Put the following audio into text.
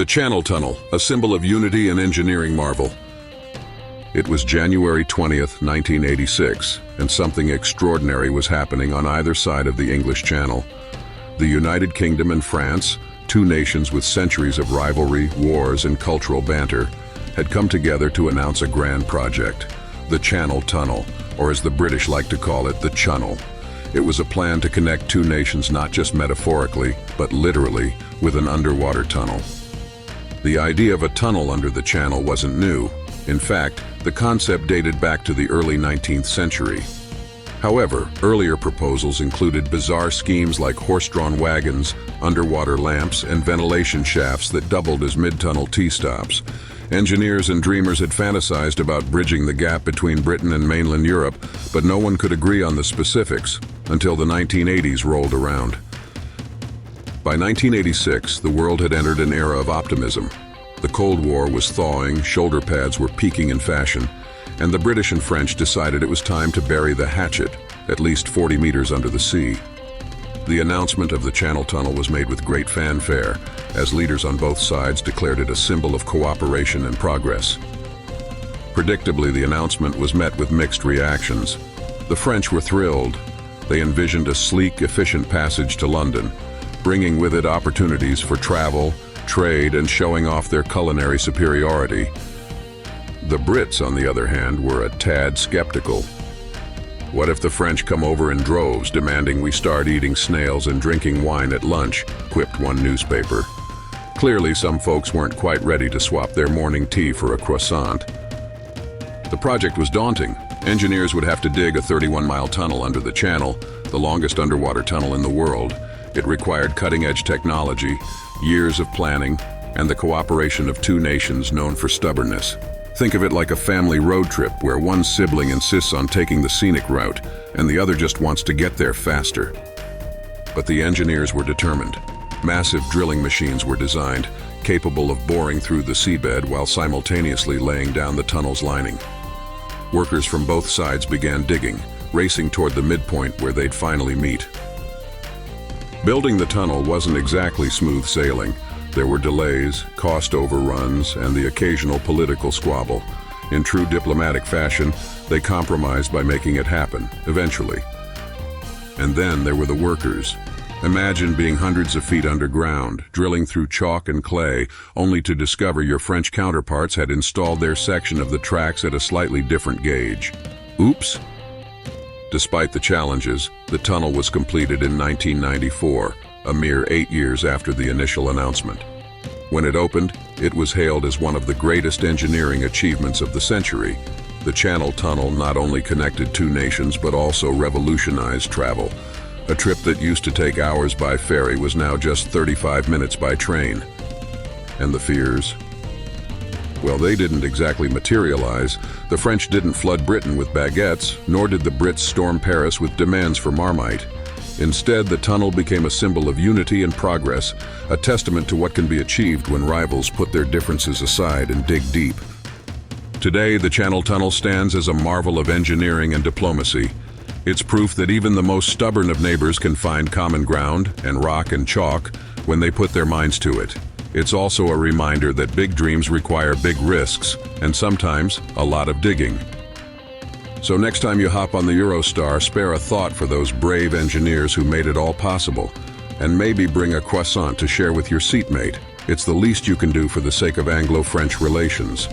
The Channel Tunnel, a symbol of unity and engineering marvel. It was January 20th, 1986, and something extraordinary was happening on either side of the English Channel. The United Kingdom and France, two nations with centuries of rivalry, wars, and cultural banter, had come together to announce a grand project, the Channel Tunnel, or as the British like to call it, the Chunnel. It was a plan to connect two nations not just metaphorically, but literally, with an underwater tunnel. The idea of a tunnel under the channel wasn't new. In fact, the concept dated back to the early 19th century. However, earlier proposals included bizarre schemes like horse-drawn wagons, underwater lamps, and ventilation shafts that doubled as mid-tunnel T-stops. Engineers and dreamers had fantasized about bridging the gap between Britain and mainland Europe, but no one could agree on the specifics until the 1980s rolled around. By 1986, the world had entered an era of optimism. The Cold War was thawing, shoulder pads were peaking in fashion, and the British and French decided it was time to bury the hatchet, at least 40 meters under the sea. The announcement of the Channel Tunnel was made with great fanfare, as leaders on both sides declared it a symbol of cooperation and progress. Predictably, the announcement was met with mixed reactions. The French were thrilled. They envisioned a sleek, efficient passage to London, bringing with it opportunities for travel, trade, and showing off their culinary superiority. The Brits, on the other hand, were a tad skeptical. What if the French come over in droves, demanding we start eating snails and drinking wine at lunch, quipped one newspaper. Clearly, some folks weren't quite ready to swap their morning tea for a croissant. The project was daunting. Engineers would have to dig a 31-mile tunnel under the channel, the longest underwater tunnel in the world. It required cutting-edge technology, years of planning, and the cooperation of two nations known for stubbornness. Think of it like a family road trip where one sibling insists on taking the scenic route and the other just wants to get there faster. But the engineers were determined. Massive drilling machines were designed, capable of boring through the seabed while simultaneously laying down the tunnel's lining. Workers from both sides began digging, racing toward the midpoint where they'd finally meet. Building the tunnel wasn't exactly smooth sailing. There were delays, cost overruns, and the occasional political squabble. In true diplomatic fashion, they compromised by making it happen, eventually. And then there were the workers. Imagine being hundreds of feet underground, drilling through chalk and clay, only to discover your French counterparts had installed their section of the tracks at a slightly different gauge. Oops! Despite the challenges, the tunnel was completed in 1994, a mere 8 years after the initial announcement. When it opened, it was hailed as one of the greatest engineering achievements of the century. The Channel Tunnel not only connected two nations but also revolutionized travel. A trip that used to take hours by ferry was now just 35 minutes by train. And the fears? Well, they didn't exactly materialize. The French didn't flood Britain with baguettes, nor did the Brits storm Paris with demands for Marmite. Instead, the tunnel became a symbol of unity and progress, a testament to what can be achieved when rivals put their differences aside and dig deep. Today, the Channel Tunnel stands as a marvel of engineering and diplomacy. It's proof that even the most stubborn of neighbors can find common ground and rock and chalk when they put their minds to it. It's also a reminder that big dreams require big risks, and sometimes a lot of digging. So next time you hop on the Eurostar, spare a thought for those brave engineers who made it all possible, and maybe bring a croissant to share with your seatmate. It's the least you can do for the sake of Anglo-French relations.